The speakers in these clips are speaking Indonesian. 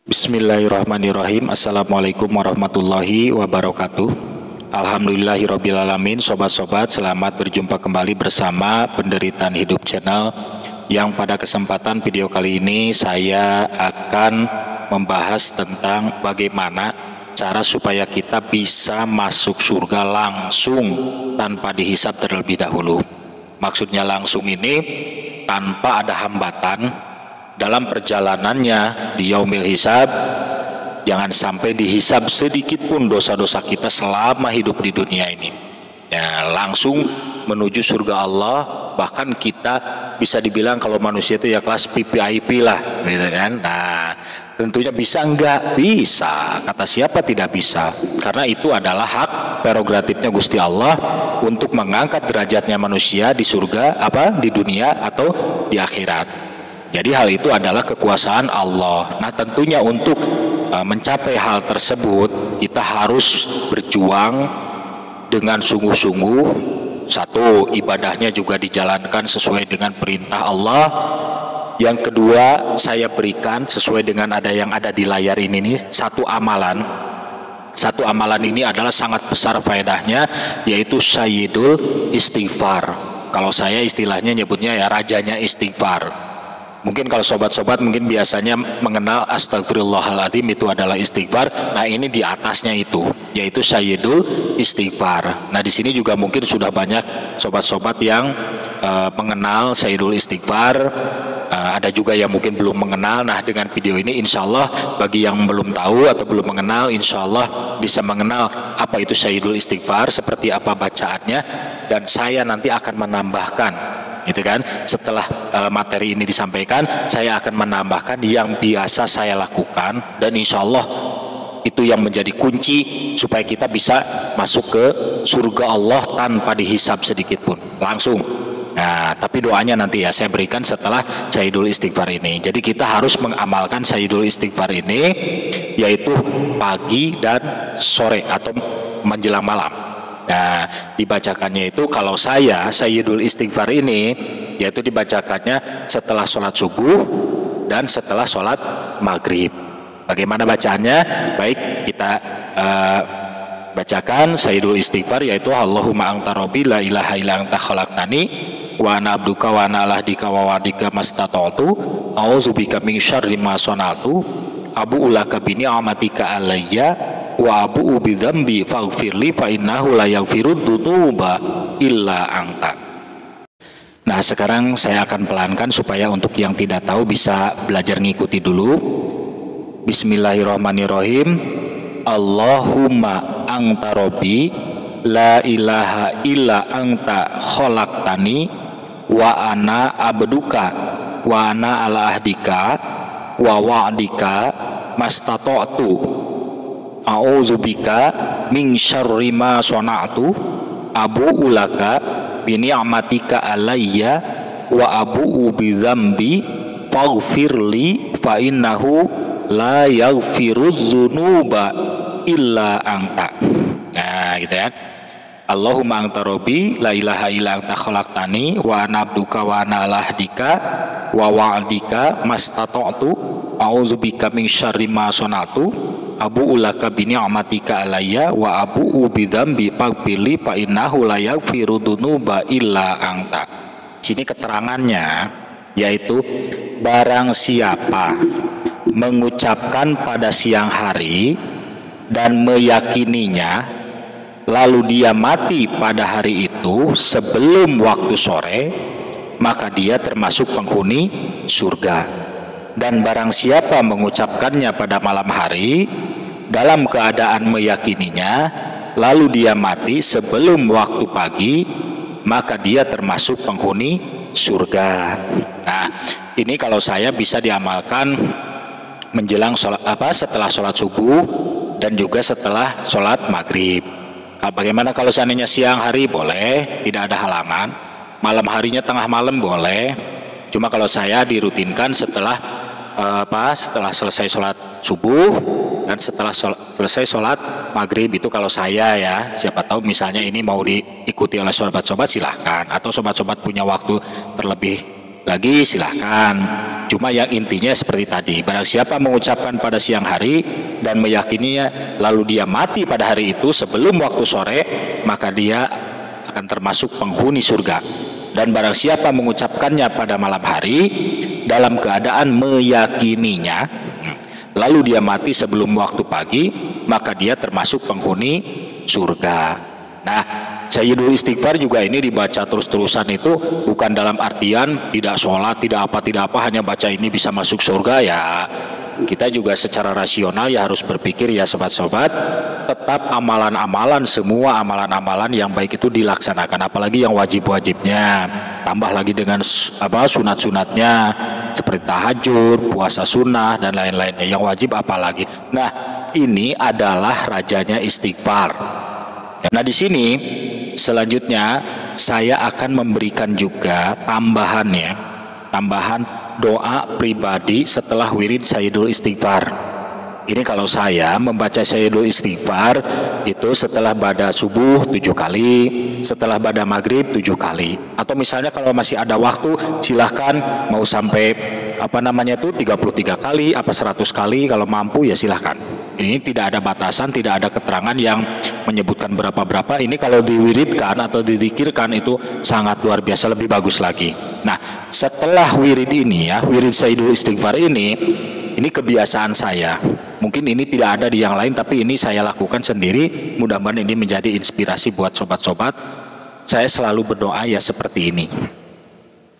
Bismillahirrahmanirrahim. Assalamualaikum warahmatullahi wabarakatuh. Alhamdulillahirrabbilalamin. Sobat-sobat, selamat berjumpa kembali bersama Penderitaan Hidup Channel, yang pada kesempatan video kali ini saya akan membahas tentang bagaimana cara supaya kita bisa masuk surga langsung tanpa dihisab terlebih dahulu. Maksudnya langsung ini tanpa ada hambatan dalam perjalanannya di yaumil hisab. Jangan sampai dihisab sedikit pun dosa-dosa kita selama hidup di dunia ini, ya, langsung menuju surga Allah. Bahkan kita bisa dibilang kalau manusia itu ya kelas VVIP lah, gitu kan. Nah, tentunya bisa enggak? Bisa. Kata siapa tidak bisa? Karena itu adalah hak prerogatifnya Gusti Allah untuk mengangkat derajatnya manusia di surga, di dunia atau di akhirat. Jadi hal itu adalah kekuasaan Allah. Nah, tentunya untuk mencapai hal tersebut kita harus berjuang dengan sungguh-sungguh. Satu, ibadahnya juga dijalankan sesuai dengan perintah Allah. Yang kedua, saya berikan sesuai dengan yang ada di layar ini nih, satu amalan. Satu amalan ini adalah sangat besar faedahnya, yaitu Sayyidul Istighfar. Kalau saya istilahnya nyebutnya ya rajanya istighfar. Mungkin kalau sobat-sobat mungkin biasanya mengenal astagfirullahaladzim itu adalah istighfar. Nah, ini di atasnya itu, yaitu Sayyidul Istighfar. Nah, di sini juga mungkin sudah banyak sobat-sobat yang mengenal Sayyidul Istighfar. Ada juga yang mungkin belum mengenal. Nah, dengan video ini insya Allah bagi yang belum tahu atau belum mengenal, insya Allah bisa mengenal apa itu Sayyidul Istighfar, seperti apa bacaannya, dan saya nanti akan menambahkan, gitu kan. Setelah materi ini disampaikan, saya akan menambahkan yang biasa saya lakukan, dan insya Allah itu yang menjadi kunci supaya kita bisa masuk ke surga Allah tanpa dihisab sedikit pun, langsung. Nah, tapi doanya nanti ya saya berikan setelah Sayyidul Istighfar ini. Jadi kita harus mengamalkan Sayyidul Istighfar ini, yaitu pagi dan sore atau menjelang malam. Nah, dibacakannya itu kalau saya Sayyidul Istighfar ini yaitu dibacakannya setelah sholat subuh dan setelah sholat maghrib. Bagaimana bacaannya? Baik, kita bacakan Sayyidul Istighfar, yaitu Allahumma anta rabbi la ilaha illa anta khalaqtani wa ana abduka wa ana alahdika wa wadika mastata'tu a'udzubika min syarri ma sana'tu abu'u laka bi ni'matika alayya wa abu'u bi dzambi faghfirli fa innahu la yaghfirud dzunuba illa anta. Nah, sekarang saya akan pelankan supaya untuk yang tidak tahu bisa belajar ngikuti dulu. Bismillahirrahmanirrahim. Allahumma anta rabbi la ilaha illa anta khalaqtani wa ana abduka wa ana ala ahdika wa wa'dika mastata'tu a'udzubika min syarri ma sana'tu abu'u laka bi ni'matika alayya wa abu'u bi dzambi faghfirli fa innahu la yaghfiruz dzunuba illa anta. Nah, gitu ya. Allahumma anta rabbi la ilaha illa anta khalaqtani wa ana abduka wa ana ala ahdika wa wa'dika mastata'tu a'udzubika min syarri ma sana'tu abu'u laka bi ni'matika alayya wa abu'u bi dzambi faghfirli fa innahu la yaghfiru dzunuba illa anta. Sini keterangannya yaitu barang siapa mengucapkan pada siang hari dan meyakininya, lalu dia mati pada hari itu sebelum waktu sore, maka dia termasuk penghuni surga. Dan barang siapa mengucapkannya pada malam hari dalam keadaan meyakininya, lalu dia mati sebelum waktu pagi, maka dia termasuk penghuni surga. Nah, ini kalau saya bisa diamalkan menjelang setelah sholat subuh dan juga setelah sholat maghrib. Bagaimana kalau seandainya siang hari? Boleh, tidak ada halangan. Malam harinya tengah malam boleh. Cuma kalau saya dirutinkan setelah selesai sholat subuh dan setelah selesai sholat maghrib. Itu kalau saya ya. Siapa tahu misalnya ini mau diikuti oleh sobat-sobat, silahkan. Atau sobat-sobat punya waktu terlebih lagi, silahkan. Cuma yang intinya seperti tadi, barang siapa mengucapkan pada siang hari dan meyakininya lalu dia mati pada hari itu sebelum waktu sore, maka dia akan termasuk penghuni surga. Dan barang siapa mengucapkannya pada malam hari dalam keadaan meyakininya lalu dia mati sebelum waktu pagi, maka dia termasuk penghuni surga. Nah, Sayyidul Istighfar juga ini dibaca terus-terusan itu bukan dalam artian tidak sholat, tidak apa, hanya baca ini bisa masuk surga ya. Kita juga secara rasional ya harus berpikir ya sobat-sobat, tetap amalan-amalan, semua amalan-amalan yang baik itu dilaksanakan, apalagi yang wajib-wajibnya, tambah lagi dengan sunat-sunatnya seperti tahajud, puasa sunnah dan lain-lainnya. Yang wajib apalagi. Nah, ini adalah rajanya istighfar. Nah, di sini selanjutnya saya akan memberikan juga tambahan doa pribadi setelah wirid Sayyidul Istighfar. Ini kalau saya membaca Sayyidul Istighfar itu setelah bada subuh 7 kali, setelah bada maghrib 7 kali. Atau misalnya kalau masih ada waktu silahkan mau sampai 33 kali, 100 kali, kalau mampu ya silahkan. Ini tidak ada batasan, tidak ada keterangan yang menyebutkan berapa-berapa. Ini kalau diwiridkan atau dizikirkan itu sangat luar biasa, lebih bagus lagi. Nah, setelah wirid ini ya, wirid Sayyidul Istighfar ini kebiasaan saya. Mungkin ini tidak ada di yang lain, tapi ini saya lakukan sendiri. Mudah-mudahan ini menjadi inspirasi buat sobat-sobat. Saya selalu berdoa ya seperti ini.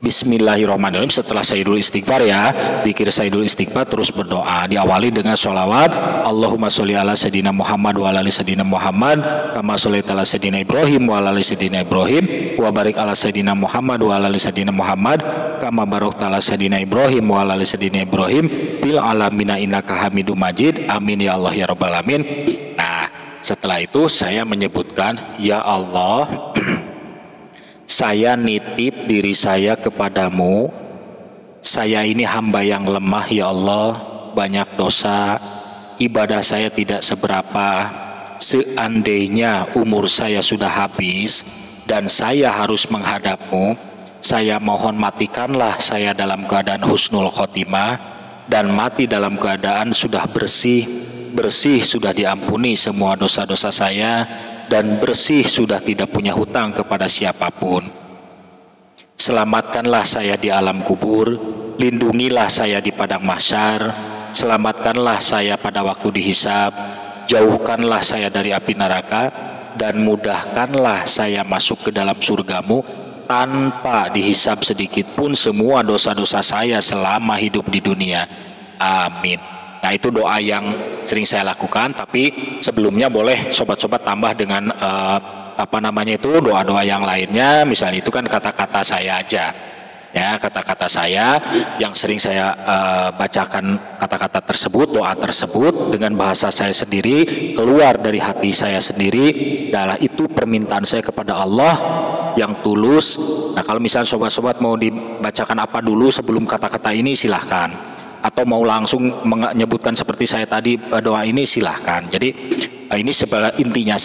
Bismillahirrahmanirrahim. Setelah Sayyidul Istighfar ya, zikir Sayyidul Istighfar terus berdoa. Diawali dengan sholawat. Allahumma sholli ala Sayyidina Muhammad wa ala ali Sayyidina Muhammad kama shollaita ala Sayyidina Ibrahim wa ala ali Sayyidina Ibrahim wa barik ala Sayyidina Muhammad wa ala ali Sayyidina Muhammad kama barakta ala Sayyidina Ibrahim wa ala ali Sayyidina Ibrahim fil alamina innaka Hamidum Majid. Amin ya Allah ya rabbal alamin. Nah, setelah itu saya menyebutkan, ya Allah, saya nitip diri saya kepadamu. Saya ini hamba yang lemah ya Allah, banyak dosa, ibadah saya tidak seberapa. Seandainya umur saya sudah habis dan saya harus menghadapmu, saya mohon matikanlah saya dalam keadaan husnul khotimah dan mati dalam keadaan sudah bersih, sudah diampuni semua dosa-dosa saya, dan bersih sudah tidak punya hutang kepada siapapun. Selamatkanlah saya di alam kubur, lindungilah saya di padang mahsyar, selamatkanlah saya pada waktu dihisab, jauhkanlah saya dari api neraka, dan mudahkanlah saya masuk ke dalam surgamu tanpa dihisab sedikit pun semua dosa-dosa saya selama hidup di dunia. Amin. Nah, itu doa yang sering saya lakukan, tapi sebelumnya boleh sobat-sobat tambah dengan doa-doa yang lainnya. Misalnya itu kan kata-kata saya aja. Ya, kata-kata saya yang sering saya bacakan, kata-kata tersebut, doa tersebut dengan bahasa saya sendiri, keluar dari hati saya sendiri, adalah itu permintaan saya kepada Allah yang tulus. Nah, kalau misalnya sobat-sobat mau dibacakan apa dulu sebelum kata-kata ini silahkan, atau mau langsung menyebutkan seperti saya tadi doa ini silahkan. Jadi ini sebenarnya intinya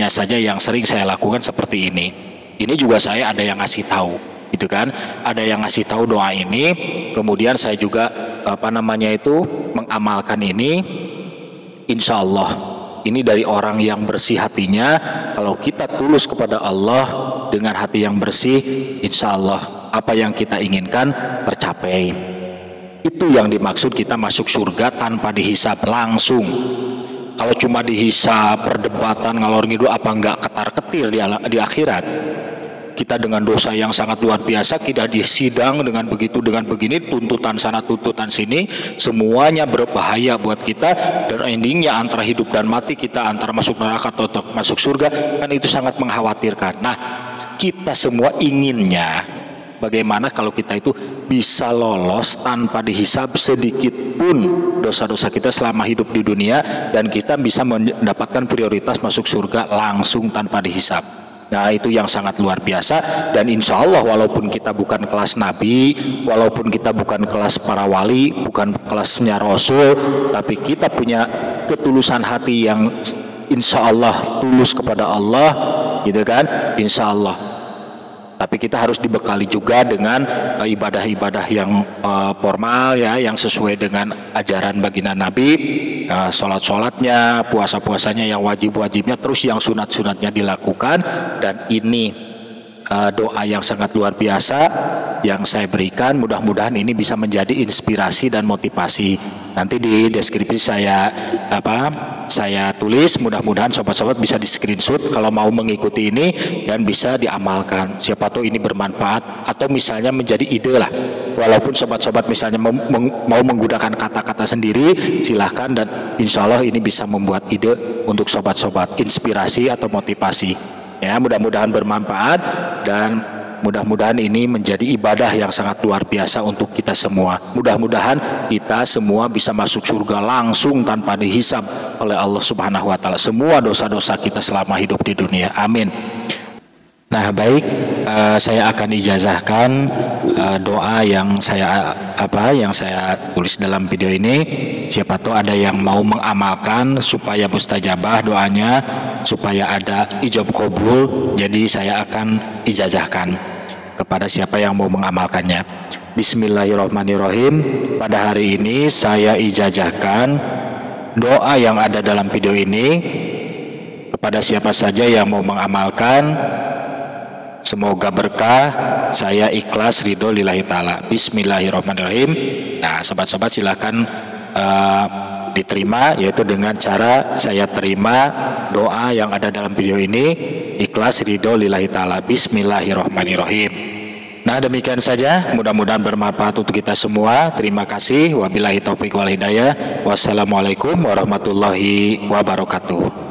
saja yang sering saya lakukan seperti ini. Ini juga saya ada yang ngasih tahu, gitu kan? Ada yang ngasih tahu doa ini, kemudian saya juga mengamalkan ini. Insya Allah ini dari orang yang bersih hatinya. Kalau kita tulus kepada Allah dengan hati yang bersih, insya Allah apa yang kita inginkan tercapai. Itu yang dimaksud kita masuk surga tanpa dihisap langsung. Kalau cuma dihisap, perdebatan ngalor ngidul apa enggak ketar-ketir di akhirat. Kita dengan dosa yang sangat luar biasa, kita disidang dengan begitu, dengan begini, tuntutan sana tuntutan sini, semuanya berbahaya buat kita, dan endingnya antara hidup dan mati kita, antara masuk neraka atau masuk surga, kan itu sangat mengkhawatirkan. Nah, kita semua inginnya bagaimana kalau kita itu bisa lolos tanpa dihisab sedikit pun dosa-dosa kita selama hidup di dunia, dan kita bisa mendapatkan prioritas masuk surga langsung tanpa dihisab. Nah, itu yang sangat luar biasa. Dan insya Allah walaupun kita bukan kelas Nabi, walaupun kita bukan kelas para wali, bukan kelasnya Rasul, tapi kita punya ketulusan hati yang insya Allah tulus kepada Allah, gitu kan, insya Allah Tapi kita harus dibekali juga dengan ibadah-ibadah yang formal ya, yang sesuai dengan ajaran baginda Nabi, sholat-sholatnya, puasa-puasanya yang wajib-wajibnya, terus yang sunat-sunatnya dilakukan. Dan ini doa yang sangat luar biasa yang saya berikan, mudah-mudahan ini bisa menjadi inspirasi dan motivasi. Nanti di deskripsi saya tulis, mudah-mudahan sobat-sobat bisa di screenshot kalau mau mengikuti ini dan bisa diamalkan. Siapa tahu ini bermanfaat atau misalnya menjadi ide lah. Walaupun sobat-sobat misalnya mau menggunakan kata-kata sendiri, silahkan, dan insya Allah ini bisa membuat ide untuk sobat-sobat, inspirasi atau motivasi. Ya, mudah-mudahan bermanfaat dan mudah-mudahan ini menjadi ibadah yang sangat luar biasa untuk kita semua. Mudah-mudahan kita semua bisa masuk surga langsung tanpa dihisab oleh Allah Subhanahu wa taala semua dosa-dosa kita selama hidup di dunia. Amin. Nah, baik, saya akan ijazahkan doa yang saya tulis dalam video ini. Siapa tahu ada yang mau mengamalkan supaya mustajabah doanya, supaya ada ijab kabul. Jadi saya akan ijazahkan kepada siapa yang mau mengamalkannya. Bismillahirrahmanirrahim. Pada hari ini saya ijazahkan doa yang ada dalam video ini kepada siapa saja yang mau mengamalkan. Semoga berkah, saya ikhlas ridho lillahi ta'ala. Bismillahirrahmanirrahim. Nah, sobat-sobat silahkan diterima, yaitu dengan cara saya terima doa yang ada dalam video ini, ikhlas ridho lillahi ta'ala. Bismillahirrahmanirrahim. Nah, demikian saja, mudah-mudahan bermanfaat untuk kita semua. Terima kasih. Wabillahi taufiq wal hidayah. Wassalamualaikum warahmatullahi wabarakatuh.